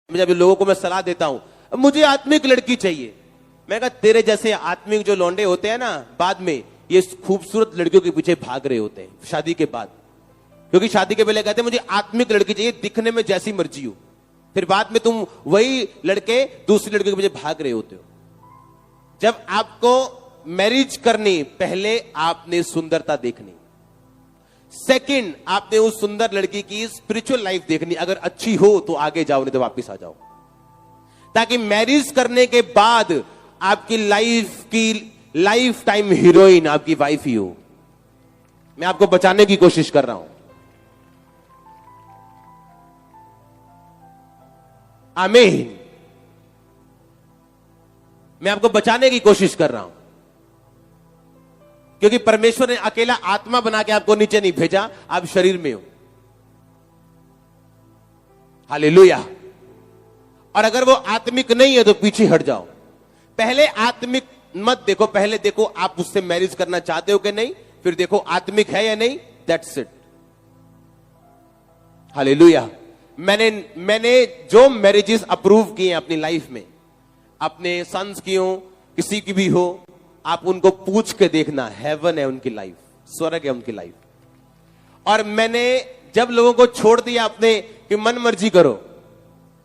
जब लोगों को मैं सलाह देता हूं मुझे आत्मिक लड़की चाहिए, मैं कहा तेरे जैसे आत्मिक जो लौंडे होते हैं ना, बाद में ये खूबसूरत लड़कियों के पीछे भाग रहे होते हैं शादी के बाद। क्योंकि शादी के पहले कहते हैं मुझे आत्मिक लड़की चाहिए, दिखने में जैसी मर्जी हो, फिर बाद में तुम वही लड़के दूसरी लड़कियों के पीछे भाग रहे होते हो। जब आपको मैरिज करनी, पहले आपने सुंदरता देखनी, सेकंड आपने उस सुंदर लड़की की स्पिरिचुअल लाइफ देखनी, अगर अच्छी हो तो आगे जाओ, नहीं तो वापस आ जाओ, ताकि मैरिज करने के बाद आपकी लाइफ टाइम हीरोइन आपकी वाइफ ही हो। मैं आपको बचाने की कोशिश कर रहा हूं। आमीन। मैं आपको बचाने की कोशिश कर रहा हूं, क्योंकि परमेश्वर ने अकेला आत्मा बना के आपको नीचे नहीं भेजा, आप शरीर में हो। हालेलुया। और अगर वो आत्मिक नहीं है तो पीछे हट जाओ। पहले आत्मिक मत देखो, पहले देखो आप उससे मैरिज करना चाहते हो कि नहीं, फिर देखो आत्मिक है या नहीं। That's it. हालेलुया। मैंने जो मैरिजेस अप्रूव किए अपनी लाइफ में, अपने सन्स की हो, किसी की भी हो, आप उनको पूछ के देखना, हेवन है उनकी लाइफ, स्वर्ग है उनकी लाइफ। और मैंने जब लोगों को छोड़ दिया अपने कि मन मर्जी करो,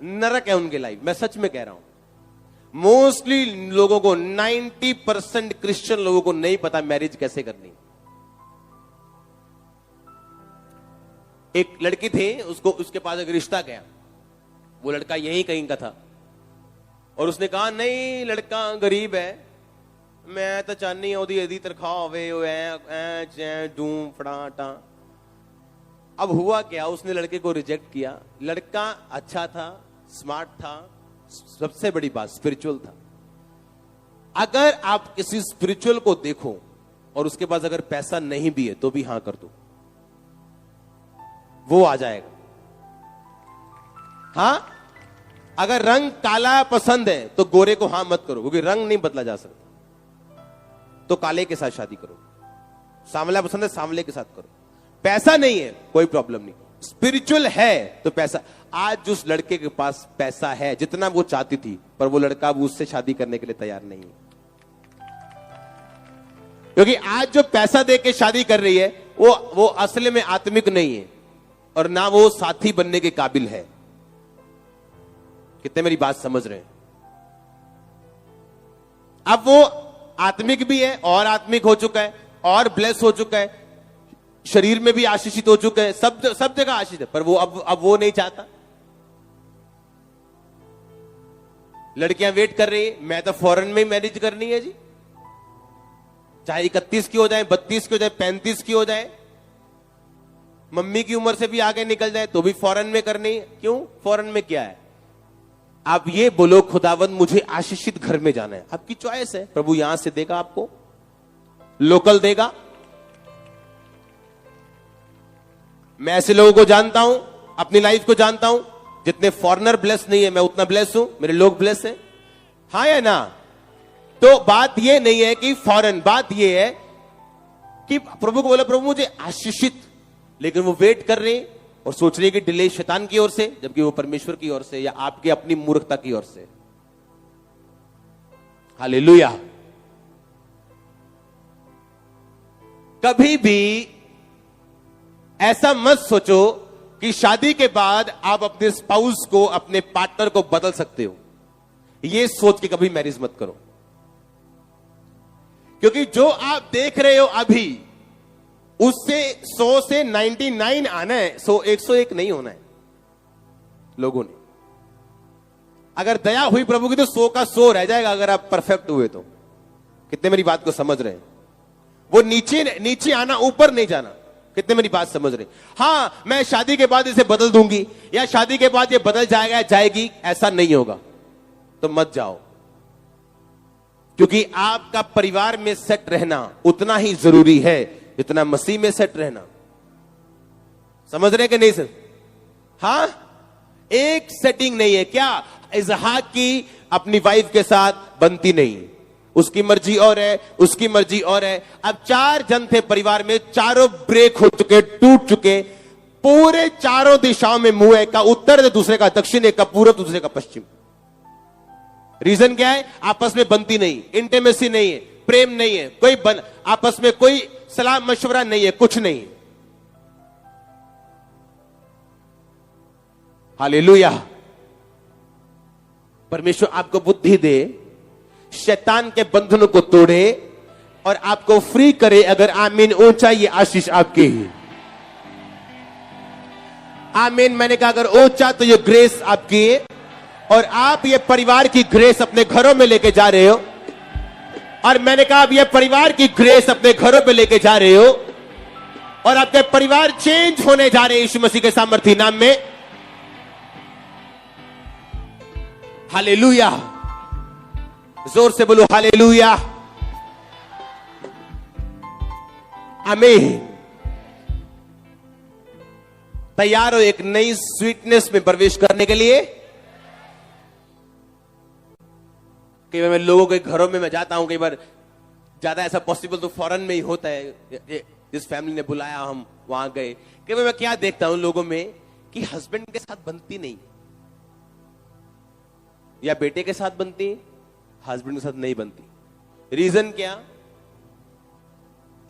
नरक है उनकी लाइफ। मैं सच में कह रहा हूं, मोस्टली लोगों को 90% क्रिश्चियन लोगों को नहीं पता मैरिज कैसे करनी। एक लड़की थी, उसके पास एक रिश्ता गया, वो लड़का यहीं कहीं का था, और उसने कहा नहीं लड़का गरीब है, मैं तो चाहनी ओदी यदि तनख्वाह होवे डूं फड़ाटा। अब हुआ क्या, उसने लड़के को रिजेक्ट किया। लड़का अच्छा था, स्मार्ट था, सबसे बड़ी बात स्पिरिचुअल था। अगर आप किसी स्पिरिचुअल को देखो और उसके पास अगर पैसा नहीं भी है तो भी हां कर दो, वो आ जाएगा। हां, अगर रंग काला पसंद है तो गोरे को हां मत करो, क्योंकि रंग नहीं बदला जा सकता, तो काले के साथ शादी करो। सांवला पसंद है, सांवले के साथ करो। पैसा नहीं है कोई प्रॉब्लम नहीं, स्पिरिचुअल है तो पैसा। आज उस लड़के के पास पैसा है जितना वो चाहती थी, पर वो लड़का अब उससे शादी करने के लिए तैयार नहीं है, क्योंकि आज जो पैसा दे के शादी कर रही है वो असली में आत्मिक नहीं है, और ना वो साथी बनने के काबिल है। कितने मेरी बात समझ रहे हैं? अब वो आत्मिक भी है और आत्मिक हो चुका है और ब्लेस हो चुका है, शरीर में भी आशीषित हो चुका है, सब जगह आशीष है, पर वो अब वो नहीं चाहता। लड़कियां वेट कर रही है, मैं तो फॉरेन में मैरिज करनी है जी, चाहे 31 की हो जाए, 32 की हो जाए, 35 की हो जाए, मम्मी की उम्र से भी आगे निकल जाए तो भी फॉरेन में करनी है। क्यों? फॉरेन में क्या है? आप ये बोलो खुदावंद मुझे आशीषित घर में जाना है, आपकी चॉइस है, प्रभु यहां से देगा आपको, लोकल देगा। मैं ऐसे लोगों को जानता हूं, अपनी लाइफ को जानता हूं, जितने फॉरेनर ब्लेस नहीं है मैं उतना ब्लेस हूं, मेरे लोग ब्लेस हैं। हाँ या ना? तो बात यह नहीं है कि फॉरेन, बात यह है कि प्रभु को बोला प्रभु मुझे आशीषित, लेकिन वो वेट कर रहे हैं और सोच रही है कि डिले शैतान की ओर से, जबकि वो परमेश्वर की ओर से या आपकी अपनी मूर्खता की ओर से। हालेलुया। कभी भी ऐसा मत सोचो कि शादी के बाद आप अपने स्पाउस को, अपने पार्टनर को बदल सकते हो। यह सोच के कभी मैरिज मत करो, क्योंकि जो आप देख रहे हो अभी, उससे 100 से 99 आना है, 101 नहीं होना है। लोगों ने अगर दया हुई प्रभु की तो 100 का 100 रह जाएगा, अगर आप परफेक्ट हुए तो। कितने मेरी बात को समझ रहे हैं? वो नीचे आना, ऊपर नहीं जाना। कितने मेरी बात समझ रहे? हां, मैं शादी के बाद इसे बदल दूंगी या शादी के बाद ये बदल जाएगा जाएगी, ऐसा नहीं होगा, तो मत जाओ। क्योंकि आपका परिवार में सेट रहना उतना ही जरूरी है जितना मसीह में सेट रहना। समझ रहे कि नहीं सर? हां, एक सेटिंग नहीं है। क्या इसहाक की अपनी वाइफ के साथ बनती नहीं, उसकी मर्जी और है, उसकी मर्जी और है। अब 4 जन थे परिवार में, चारों ब्रेक हो चुके, टूट चुके, पूरे चारों दिशाओं में मुंह, एक का उत्तर दूसरे का दक्षिण, एक का पूरब दूसरे का पश्चिम। रीजन क्या है? आपस में बनती नहीं, इंटीमेसी नहीं है, प्रेम नहीं है, आपस में कोई सलाह मशवरा नहीं है, कुछ नहीं है। हालेलुया। परमेश्वर आपको बुद्धि दे, शैतान के बंधनों को तोड़े और आपको फ्री करे। अगर आमीन ऊंचा, ये आशीष आपकी ही। आमीन। मैंने कहा अगर ऊंचा तो ये ग्रेस आपकी है, और आप ये परिवार की ग्रेस अपने घरों में लेके जा रहे हो। और मैंने कहा आप ये परिवार की ग्रेस अपने घरों पे लेके जा रहे हो, और आपके परिवार चेंज होने जा रहे हैं यीशु मसीह के सामर्थी नाम में। हालेलुया। जोर से बोलो हालेलुया। आमीन। तैयार हो एक नई स्वीटनेस में प्रवेश करने के लिए? कई बार मैं लोगों के घरों में मैं जाता हूं, कई बार ज्यादा ऐसा पॉसिबल तो फॉरेन में ही होता है, जिस फैमिली ने बुलाया हम वहां गए। कई बार मैं क्या देखता हूं लोगों में कि हस्बैंड के साथ बनती नहीं, या बेटे के साथ बनती, हस्बैंड के साथ नहीं बनती। रीजन क्या?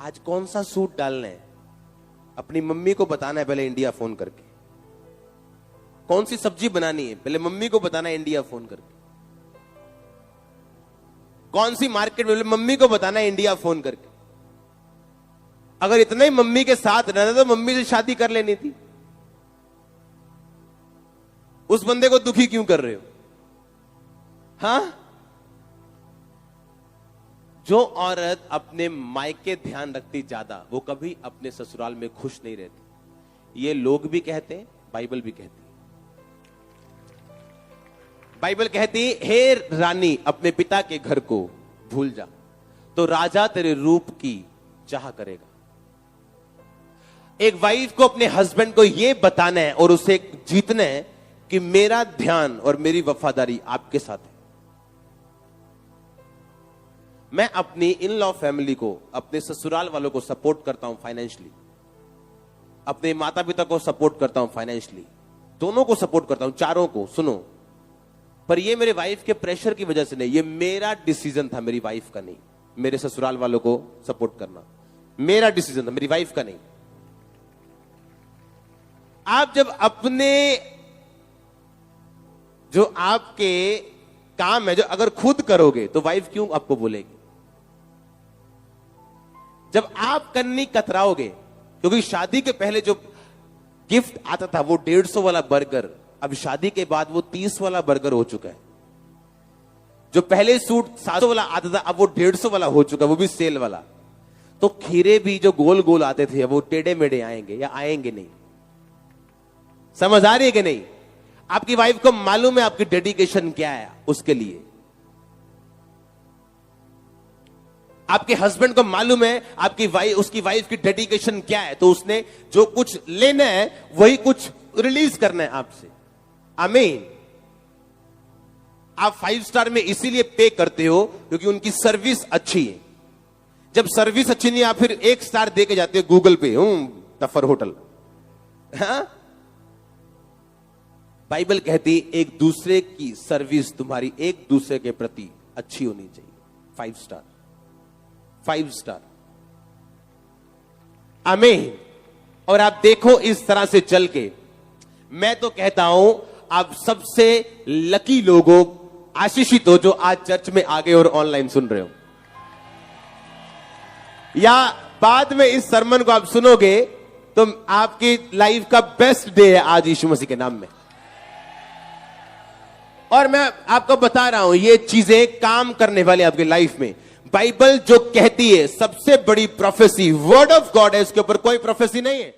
आज कौन सा सूट डालना है अपनी मम्मी को बताना है पहले इंडिया फोन करके। कौन सी सब्जी बनानी है पहले मम्मी को बताना है इंडिया फोन करके। कौन सी मार्केट में मम्मी को बताना है इंडिया फोन करके। अगर इतना ही मम्मी के साथ रहना तो मम्मी से शादी कर लेनी थी। उस बंदे को दुखी क्यों कर रहे हो? हाँ? जो औरत अपने मायके ध्यान रखती ज्यादा, वो कभी अपने ससुराल में खुश नहीं रहती। ये लोग भी कहते हैं, बाइबल भी कहती है। बाइबल कहती है, हे रानी अपने पिता के घर को भूल जा, तो राजा तेरे रूप की चाह करेगा। एक वाइफ को अपने हस्बैंड को यह बताना है और उसे जीतना है कि मेरा ध्यान और मेरी वफादारी आपके साथ है। मैं अपनी इन लॉ फैमिली को, अपने ससुराल वालों को सपोर्ट करता हूं फाइनेंशियली, अपने माता पिता को सपोर्ट करता हूं फाइनेंशियली, दोनों को सपोर्ट करता हूं, चारों को। सुनो, पर ये मेरे वाइफ के प्रेशर की वजह से नहीं, ये मेरा डिसीजन था, मेरी वाइफ का नहीं। मेरे ससुराल वालों को सपोर्ट करना मेरा डिसीजन था, मेरी वाइफ का नहीं। आप जब अपने जो आपके काम है, जो अगर खुद करोगे तो वाइफ क्यों आपको बोलेगी? जब आप करनी कतराओगे, क्योंकि शादी के पहले जो गिफ्ट आता था वो 150 वाला बर्गर, अब शादी के बाद वो 30 वाला बर्गर हो चुका है। जो पहले सूट 700 वाला आता था, अब वो 150 वाला हो चुका है, वो भी सेल वाला। तो खीरे भी जो गोल गोल आते थे वो टेढ़े मेढ़े आएंगे या आएंगे नहीं। समझ आ रही है कि नहीं? आपकी वाइफ को मालूम है आपकी डेडिकेशन क्या है उसके लिए। आपके हस्बैंड को मालूम है आपकी वाइफ, उसकी वाइफ की डेडिकेशन क्या है, तो उसने जो कुछ लेना है वही कुछ रिलीज करना है आपसे। आमीन। आप 5 स्टार में इसीलिए पे करते हो क्योंकि उनकी सर्विस अच्छी है। जब सर्विस अच्छी नहीं, आप फिर 1 स्टार दे के जाते हो गूगल पे, टफर होटल। हाँ? बाइबल कहती एक दूसरे की सर्विस तुम्हारी एक दूसरे के प्रति अच्छी होनी चाहिए। 5 स्टार, 5 स्टार। आमीन। और आप देखो इस तरह से चल के, मैं तो कहता हूं आप सबसे लकी लोगों, आशीषित हो जो आज चर्च में आ गए और ऑनलाइन सुन रहे हो, या बाद में इस सरमन को आप सुनोगे तो आपकी लाइफ का बेस्ट डे है आज यीशु मसीह के नाम में। और मैं आपको बता रहा हूं ये चीजें काम करने वाली आपकी लाइफ में। बाइबल जो कहती है सबसे बड़ी प्रोफेसी वर्ड ऑफ गॉड है, इसके ऊपर कोई प्रोफेसी नहीं है।